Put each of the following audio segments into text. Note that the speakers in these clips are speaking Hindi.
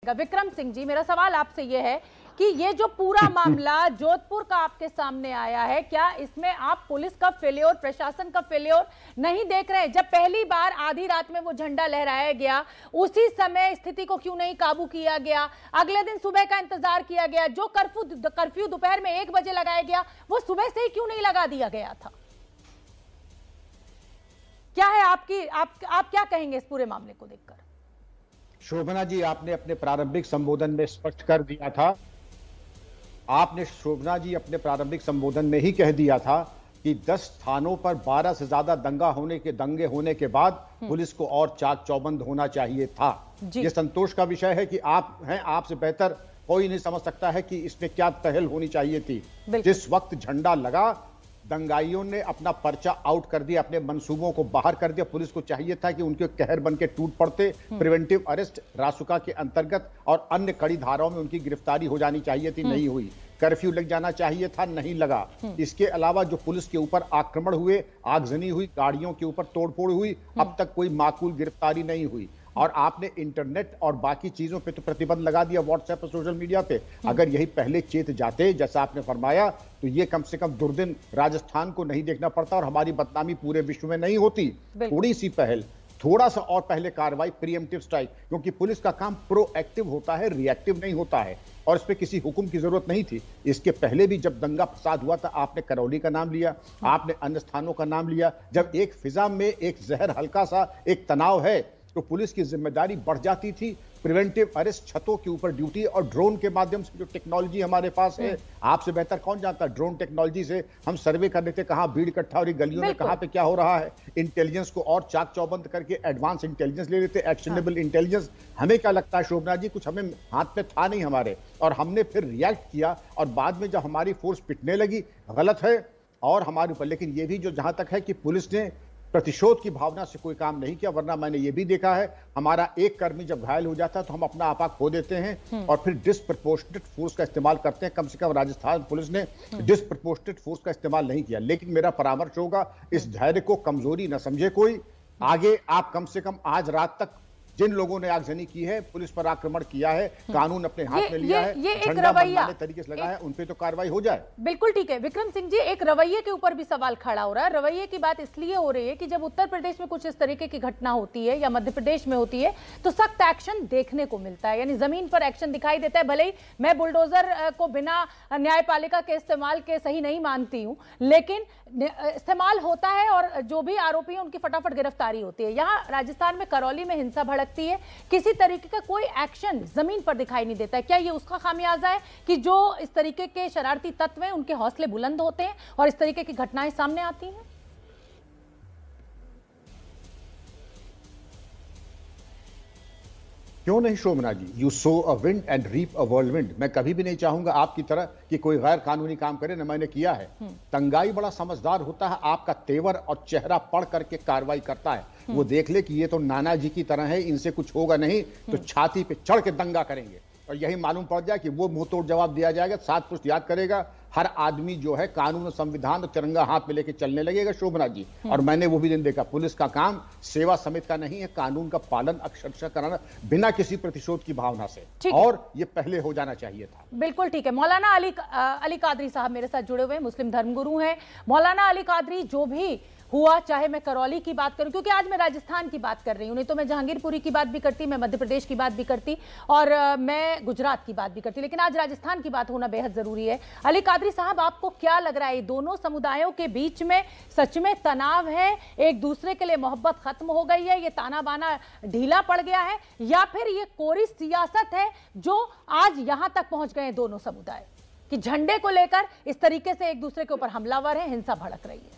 विक्रम सिंह जी, मेरा सवाल आपसे यह है कि ये जो पूरा मामला जोधपुर का आपके सामने आया है, क्या इसमें आप पुलिस का फेल्योर, प्रशासन का फेल्योर नहीं देख रहे? जब पहली बार आधी रात में वो झंडा लहराया गया, उसी समय स्थिति को क्यों नहीं काबू किया गया? अगले दिन सुबह का इंतजार किया गया। जो कर्फ्यू दोपहर में 1 बजे लगाया गया, वो सुबह से ही क्यों नहीं लगा दिया गया था? क्या है आप क्या कहेंगे इस पूरे मामले को देखकर? शोभना जी, आपने अपने प्रारंभिक संबोधन में स्पष्ट कर दिया था। आपने शोभना जी अपने प्रारंभिक संबोधन में ही कह दिया था कि 10 स्थानों पर 12 से ज्यादा दंगे होने के बाद पुलिस को और चाक चौबंद होना चाहिए था। यह संतोष का विषय है कि आप हैं, आपसे बेहतर कोई नहीं समझ सकता है कि इसमें क्या पहल होनी चाहिए थी। जिस वक्त झंडा लगा, दंगाइयों ने अपना पर्चा आउट कर दिया, अपने मंसूबों को बाहर कर दिया। पुलिस को चाहिए था कि उनके कहर बन के टूट पड़ते, प्रिवेंटिव अरेस्ट रासुका के अंतर्गत और अन्य कड़ी धाराओं में उनकी गिरफ्तारी हो जानी चाहिए थी, नहीं हुई। कर्फ्यू लग जाना चाहिए था, नहीं लगा। इसके अलावा जो पुलिस के ऊपर आक्रमण हुए, आगजनी हुई, गाड़ियों के ऊपर तोड़फोड़ हुई, अब तक कोई माकूल गिरफ्तारी नहीं हुई। और आपने इंटरनेट और बाकी चीजों पे तो प्रतिबंध लगा दिया, व्हाट्सएप और सोशल मीडिया पे। अगर यही पहले चेत जाते, जैसा आपने फरमाया, तो ये कम से कम दुर्दिन राजस्थान को नहीं देखना पड़ता और हमारी बदनामी पूरे विश्व में नहीं होती। थोड़ी सी पहल, थोड़ा सा और पहले कार्रवाई, प्रीएम्प्टिव स्ट्राइक, क्योंकि पुलिस का काम प्रोएक्टिव होता है, रिएक्टिव नहीं होता है। और इस पे किसी हुक्म की जरूरत नहीं थी। इसके पहले भी जब दंगा फसाद हुआ था, आपने करौली का नाम लिया, आपने अन्य स्थानों का नाम लिया। जब एक फिजा में एक जहर, हल्का सा एक तनाव है, तो पुलिस की जिम्मेदारी बढ़ जाती थी। प्रिवेंटिव अरेस्ट, छतों के ऊपर ड्यूटी और ड्रोन के माध्यम से जो टेक्नोलॉजी हमारे पास है, आपसे बेहतर कौन जानता है, ड्रोन टेक्नोलॉजी से हम सर्वे कर लेते कहां भीड़ इकट्ठा हो रही, गलियों में कहां पे क्या हो रहा है। इंटेलिजेंस को और चाक चौबंद करके एडवांस इंटेलिजेंस ले लेते, एक्शनेबल इंटेलिजेंस। हमें क्या लगता है शोभना जी, कुछ हमें हाथ में था नहीं हमारे, और हमने फिर रिएक्ट किया। और बाद में जब हमारी फोर्स पिटने लगी, गलत है और हमारे ऊपर। लेकिन ये भी जो जहां तक है कि पुलिस ने प्रतिशोध की भावना से कोई काम नहीं किया, वरना मैंने ये भी देखा है, हमारा एक कर्मी जब घायल हो जाता है तो हम अपना आपा खो देते हैं और फिर डिसप्रपोर्शनेट फोर्स का इस्तेमाल करते हैं। कम से कम राजस्थान पुलिस ने डिसप्रपोर्शनेट फोर्स का इस्तेमाल नहीं किया। लेकिन मेरा परामर्श होगा, इस धैर्य को कमजोरी न समझे कोई। आगे आप कम से कम आज रात तक जिन लोगों ने आगजनी की है, पुलिस पर आक्रमण किया है, कानून अपने हाथ में लिया है, ये एक झंडा रवैया तरीके से लगा है, उन पे तो कार्रवाई हो जाए। बिल्कुल ठीक है विक्रम सिंह जी, एक रवैये के ऊपर भी सवाल खड़ा हो रहा है। रवैये की बात इसलिए हो रही है कि जब उत्तर प्रदेश में कुछ इस तरीके की घटना होती है या मध्य प्रदेश में होती है, तो सख्त एक्शन देखने को मिलता है, यानी जमीन पर एक्शन दिखाई देता है। भले ही मैं बुलडोजर को बिना न्यायपालिका के इस्तेमाल के सही नहीं मानती हूं, लेकिन इस्तेमाल होता है और जो भी आरोपी है उनकी फटाफट गिरफ्तारी होती है। यहाँ राजस्थान में करौली में हिंसा भड़कती है, किसी तरीके का कोई एक्शन जमीन पर दिखाई नहीं देता है। क्या ये उसका खामियाजा है कि जो इस तरीके के शरारती तत्व हैं उनके हौसले बुलंद होते हैं और इस तरीके की घटनाएं सामने आती हैं? क्यों नहीं Shobhana ji, you sow a wind and reap a whirlwind. मैं कभी भी नहीं चाहूंगा आपकी तरह कि कोई गैर कानूनी काम करे, न मैंने किया है। तंगाई बड़ा समझदार होता है, आपका तेवर और चेहरा पढ़ करके कार्रवाई करता है। वो देख ले कि ये तो नाना जी की तरह है, इनसे कुछ होगा नहीं, तो छाती पे चढ़ के दंगा करेंगे। और यही मालूम पड़ जाए कि वो मुंह तोड़ जवाब दिया जाएगा, 7 पुष्ट याद करेगा। हर आदमी जो है कानून और संविधान और तिरंगा हाथ में लेके चलने लगेगा शोभना जी। और मैंने वो भी दिन देखा, पुलिस का काम सेवा समिति का नहीं है, कानून का पालन अक्षरशः कराना बिना किसी प्रतिशोध की भावना से, और ये पहले हो जाना चाहिए था। बिल्कुल ठीक है। मौलाना अली कादरी साहब मेरे साथ जुड़े हुए, मुस्लिम धर्मगुरु हैं। मौलाना अली कादरी, जो भी हुआ, चाहे मैं करौली की बात करूं, क्योंकि आज मैं राजस्थान की बात कर रही हूं, नहीं तो मैं जहांगीरपुरी की बात भी करती, मैं मध्य प्रदेश की बात भी करती और मैं गुजरात की बात भी करती, लेकिन आज राजस्थान की बात होना बेहद जरूरी है। अली कादरी साहब, आपको क्या लग रहा है, दोनों समुदायों के बीच में सच में तनाव है, एक दूसरे के लिए मोहब्बत खत्म हो गई है, ये ताना बाना ढीला पड़ गया है, या फिर ये कोरी सियासत है जो आज यहां तक पहुंच गए दोनों समुदाय कि झंडे को लेकर इस तरीके से एक दूसरे के ऊपर हमलावर है, हिंसा भड़क रही है?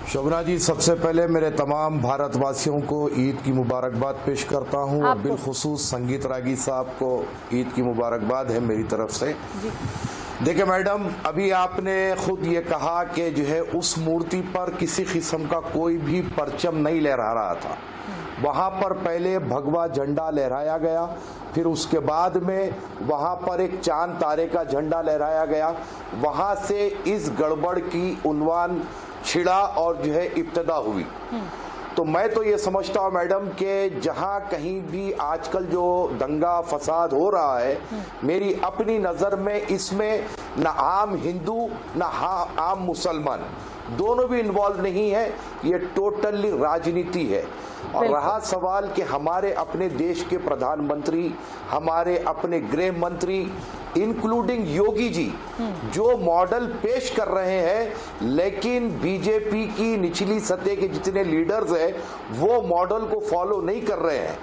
शोभना जी, सबसे पहले मेरे तमाम भारतवासियों को ईद की मुबारकबाद पेश करता हूं और बिलखुसूस संगीत रागी साहब को ईद की मुबारकबाद है मेरी तरफ से। देखिए मैडम, अभी आपने खुद ये कहा कि जो है उस मूर्ति पर किसी किस्म का कोई भी परचम नहीं लहरा रहा था। वहां पर पहले भगवा झंडा लहराया गया, फिर उसके बाद में वहां पर एक चांद तारे का झंडा लहराया गया। वहां से इस गड़बड़ की उन्वान छिड़ा और जो है इब्तदा हुई। तो मैं तो ये समझता हूँ मैडम कि जहाँ कहीं भी आजकल जो दंगा फसाद हो रहा है, मेरी अपनी नज़र में इसमें न आम हिंदू न आम मुसलमान दोनों भी इन्वॉल्व नहीं है, ये टोटली राजनीति है। और रहा सवाल कि हमारे अपने देश के प्रधानमंत्री, हमारे अपने गृह मंत्री, इंक्लूडिंग योगी जी जो मॉडल पेश कर रहे हैं, लेकिन बीजेपी की निचली सतह के जितने लीडर्स हैं वो मॉडल को फॉलो नहीं कर रहे हैं।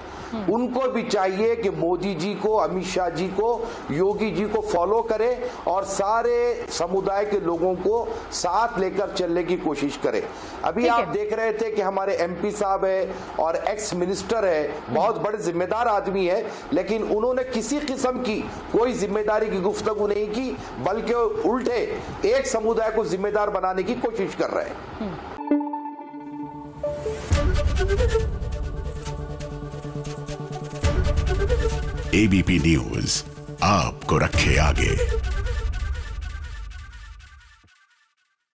उनको भी चाहिए कि मोदी जी को, अमित शाह जी को, योगी जी को फॉलो करें और सारे समुदाय के लोगों को साथ लेकर चलने की कोशिश करें। अभी आप देख रहे थे कि हमारे एमपी साहब है और एक्स मिनिस्टर है, बहुत बड़े जिम्मेदार आदमी है, लेकिन उन्होंने किसी किस्म की कोई जिम्मेदारी की गुफ्तगू नहीं की, बल्कि उल्टे एक समुदाय को जिम्मेदार बनाने की कोशिश कर रहे हैं। एबीपी न्यूज आपको रखे आगे।